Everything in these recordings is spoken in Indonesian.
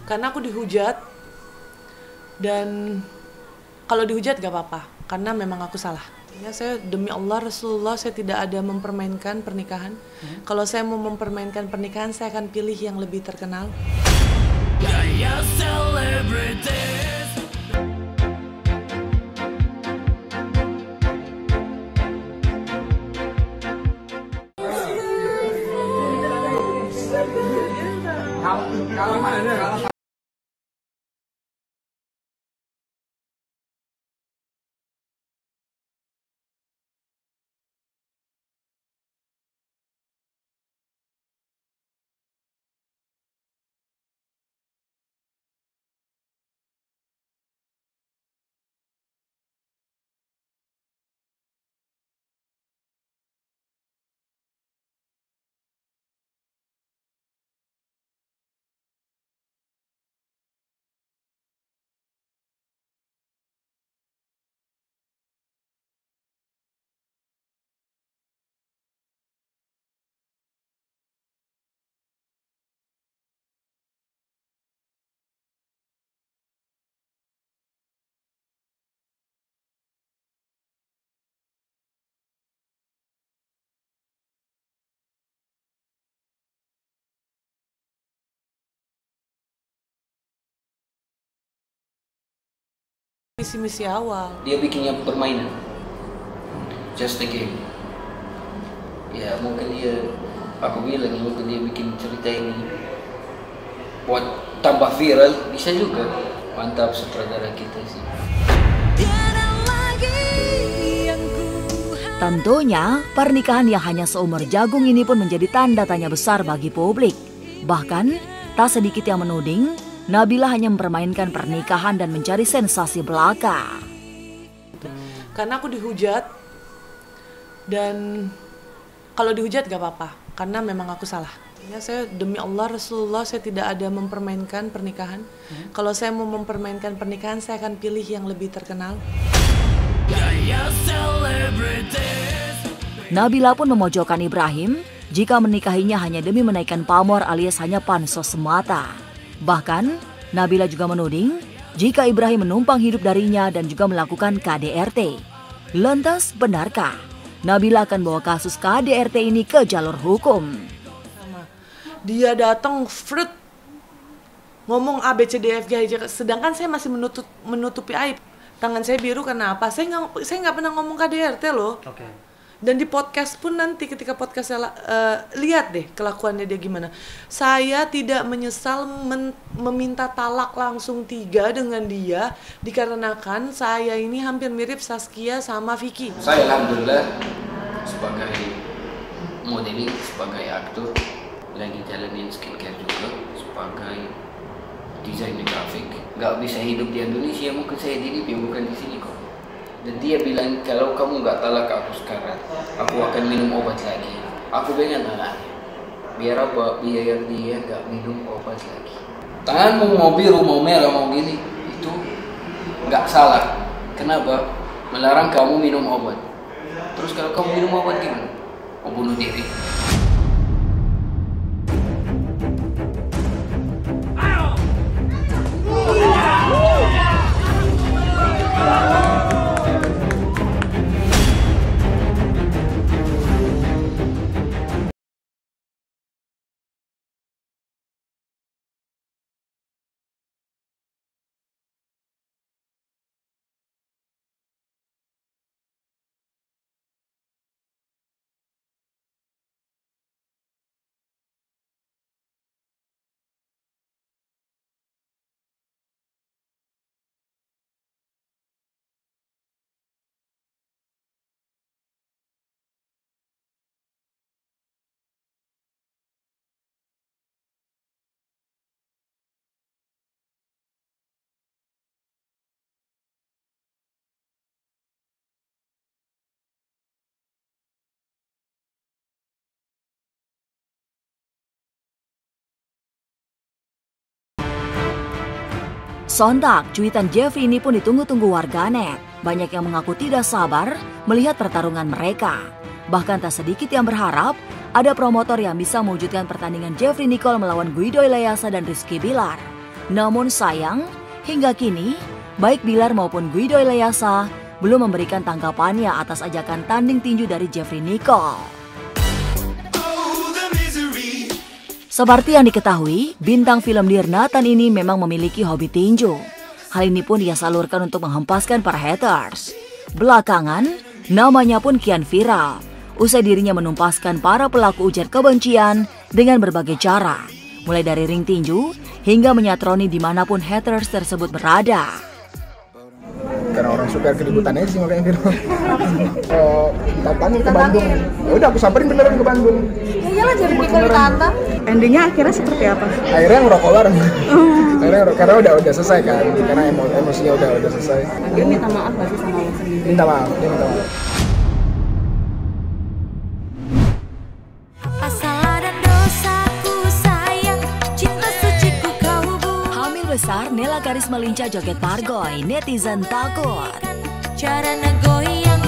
Karena aku dihujat, dan kalau dihujat gak apa-apa, karena memang aku salah. Ya, saya demi Allah Rasulullah, saya tidak ada mempermainkan pernikahan. Kalau saya mau mempermainkan pernikahan, saya akan pilih yang lebih terkenal. Gaya selebritis. Misi-misi awal. Dia bikinnya permainan, just a game. Ya mungkin aku bilang mungkin dia bikin cerita ini buat tambah viral, bisa juga. Mantap sutradara kita sih. Tentunya pernikahan yang hanya seumur jagung ini pun menjadi tanda tanya besar bagi publik. Bahkan tak sedikit yang menuding Nabila hanya mempermainkan pernikahan dan mencari sensasi belaka. Karena aku dihujat, dan kalau dihujat gak apa-apa, karena memang aku salah. Ya, saya demi Allah Rasulullah, saya tidak ada mempermainkan pernikahan. Kalau saya mau mempermainkan pernikahan, saya akan pilih yang lebih terkenal. Gaya selebritis. Nabila pun memojokkan Ibrahim jika menikahinya hanya demi menaikkan pamor alias hanya pansos semata. Bahkan, Nabila juga menuding jika Ibrahim menumpang hidup darinya dan juga melakukan KDRT. Lantas, benarkah Nabila akan bawa kasus KDRT ini ke jalur hukum? Dia datang, fruit, ngomong A, B, C, D, F, G, H, sedangkan saya masih menutupi aib. Tangan saya biru karena apa? Saya nggak pernah ngomong KDRT loh. Okay. Dan di podcast pun nanti ketika podcast saya lihat deh kelakuannya dia gimana. Saya tidak menyesal meminta talak langsung 3 dengan dia, dikarenakan saya ini hampir mirip Saskia sama Vicky. Saya alhamdulillah sebagai modeling, sebagai aktor, lagi jalanin skincare juga, sebagai desainer grafik. Gak bisa hidup di Indonesia, mungkin saya di Libya, bukan di sini kok. Dan dia bilang, kalau kamu gak talak aku sekarang, aku akan minum obat lagi. Aku pengen talak. Biar apa? Biar dia gak minum obat lagi. Tanganmu mau biru, mau merah, mau gini, itu gak salah. Kenapa? Melarang kamu minum obat. Terus kalau kamu minum obat gimana? Mau bunuh diri. Sontak, cuitan Jeffrey ini pun ditunggu-tunggu warganet. Banyak yang mengaku tidak sabar melihat pertarungan mereka. Bahkan tak sedikit yang berharap ada promotor yang bisa mewujudkan pertandingan Jeffrey Nicole melawan Guido Ilyasa dan Rizky Bilar. Namun sayang, hingga kini, baik Bilar maupun Guido Ilyasa belum memberikan tanggapannya atas ajakan tanding tinju dari Jeffrey Nicole. Seperti yang diketahui, bintang film Dear Nathan ini memang memiliki hobi tinju. Hal ini pun dia salurkan untuk menghempaskan para haters. Belakangan, namanya pun kian viral. Usai dirinya menumpaskan para pelaku ujar kebencian dengan berbagai cara. Mulai dari ring tinju, hingga menyatroni dimanapun haters tersebut berada. Karena orang suka keributan aja sih makanya viral. Tantangin ke Bandung. Ya udah aku samperin beneran ke Bandung. Ya iyalah jadi pikir ditantang. Endingnya akhirnya seperti apa? Akhirnya ngerokok bareng. Karena udah selesai kan. Karena emosinya udah selesai. Dia minta maaf gak sih sama lo sendiri? Minta maaf, dia minta maaf. Besar Nela Karisma lincah joget pargoy, netizen takut. Cara negoyang,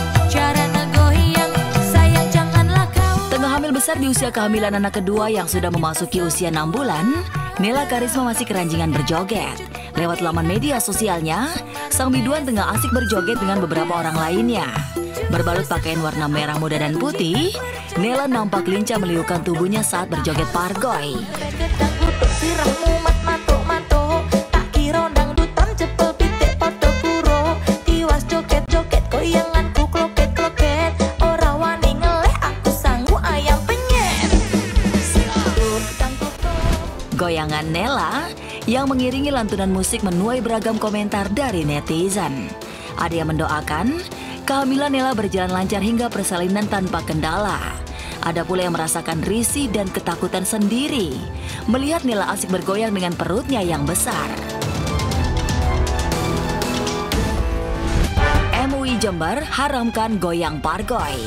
sayang janganlah kau. Tengah hamil besar di usia kehamilan anak kedua yang sudah memasuki usia 6 bulan, Nela Karisma masih keranjingan berjoget. Lewat laman media sosialnya, sang biduan tengah asik berjoget dengan beberapa orang lainnya. Berbalut pakaian warna merah muda dan putih, Nela nampak lincah meliukan tubuhnya saat berjoget pargoy. Goyangan Nela yang mengiringi lantunan musik menuai beragam komentar dari netizen. Ada yang mendoakan kehamilan Nela berjalan lancar hingga persalinan tanpa kendala. Ada pula yang merasakan risih dan ketakutan sendiri melihat Nela asik bergoyang dengan perutnya yang besar. MUI Jember haramkan goyang pargoy.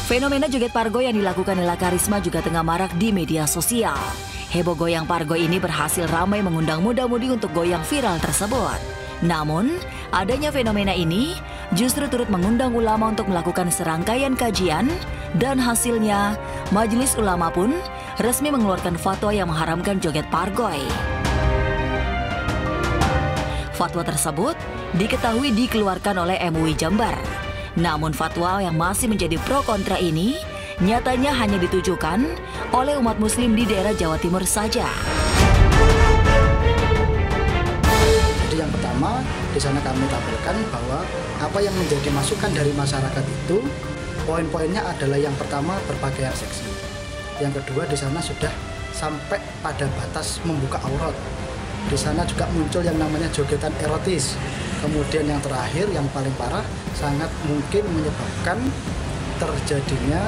Fenomena joget pargoy yang dilakukan Nela Karisma juga tengah marak di media sosial. Heboh goyang pargoy ini berhasil ramai mengundang muda-mudi untuk goyang viral tersebut. Namun, adanya fenomena ini justru turut mengundang ulama untuk melakukan serangkaian kajian dan hasilnya, Majelis Ulama pun resmi mengeluarkan fatwa yang mengharamkan joget pargoy. Fatwa tersebut diketahui dikeluarkan oleh MUI Jember. Namun fatwa yang masih menjadi pro kontra ini nyatanya hanya ditujukan oleh umat muslim di daerah Jawa Timur saja. Jadi yang pertama, di sana kami tampilkan bahwa apa yang menjadi masukan dari masyarakat itu, poin-poinnya adalah yang pertama berpakaian seksi. Yang kedua di sana sudah sampai pada batas membuka aurat. Di sana juga muncul yang namanya jogetan erotis. Kemudian yang terakhir, yang paling parah, sangat mungkin menyebabkan terjadinya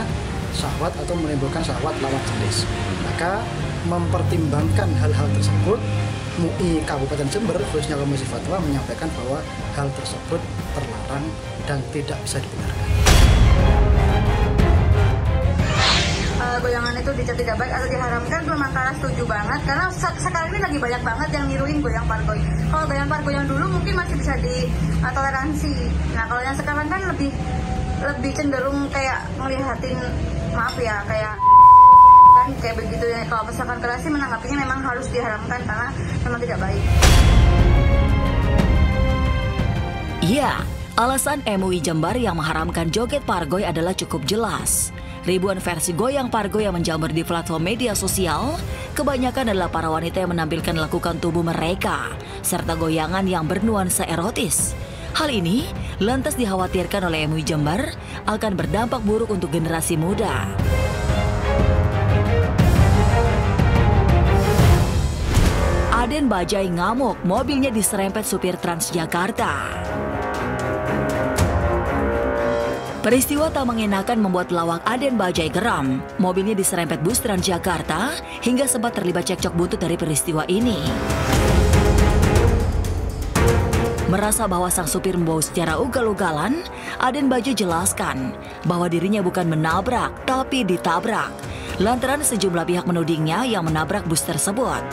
syahwat atau menimbulkan syahwat lawan jenis. Maka mempertimbangkan hal-hal tersebut, MUI Kabupaten Jember, khususnya Komisi Fatwa, menyampaikan bahwa hal tersebut terlarang dan tidak bisa dibenarkan. Goyangan itu dicap tidak baik atau diharamkan, memang Kara setuju banget karena sekarang ini lagi banyak banget yang niruin goyang pargoy. Kalau goyang pargoy yang dulu mungkin masih bisa ditoleransi. Nah kalau yang sekarang kan lebih cenderung kayak ngelihatin, maaf ya, kayak begitu ya. Kalau misalkan Kara sih menanggapinya memang harus diharamkan karena memang tidak baik. Iya, alasan MUI Jember yang mengharamkan joget pargoy adalah cukup jelas. Ribuan versi goyang pargoy yang menjamur di platform media sosial, kebanyakan adalah para wanita yang menampilkan lekukan tubuh mereka, serta goyangan yang bernuansa erotis. Hal ini lantas dikhawatirkan oleh MUI Jember akan berdampak buruk untuk generasi muda. Aden Bajai ngamuk, mobilnya diserempet supir Transjakarta. Peristiwa tak mengenakan membuat lawak Aden Bajai geram. Mobilnya diserempet bus Transjakarta hingga sempat terlibat cekcok buntut dari peristiwa ini. Merasa bahwa sang supir membawa secara ugal-ugalan, Aden Bajai jelaskan bahwa dirinya bukan menabrak, tapi ditabrak. Lantaran sejumlah pihak menudingnya yang menabrak bus tersebut.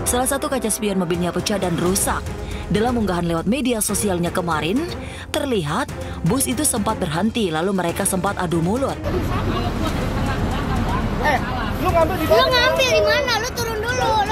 Salah satu kaca spion mobilnya pecah dan rusak. Dalam unggahan lewat media sosialnya kemarin, terlihat bus itu sempat berhenti lalu mereka sempat adu mulut. Lu ngambil di Lu ngambil di mana? Lu turun dulu.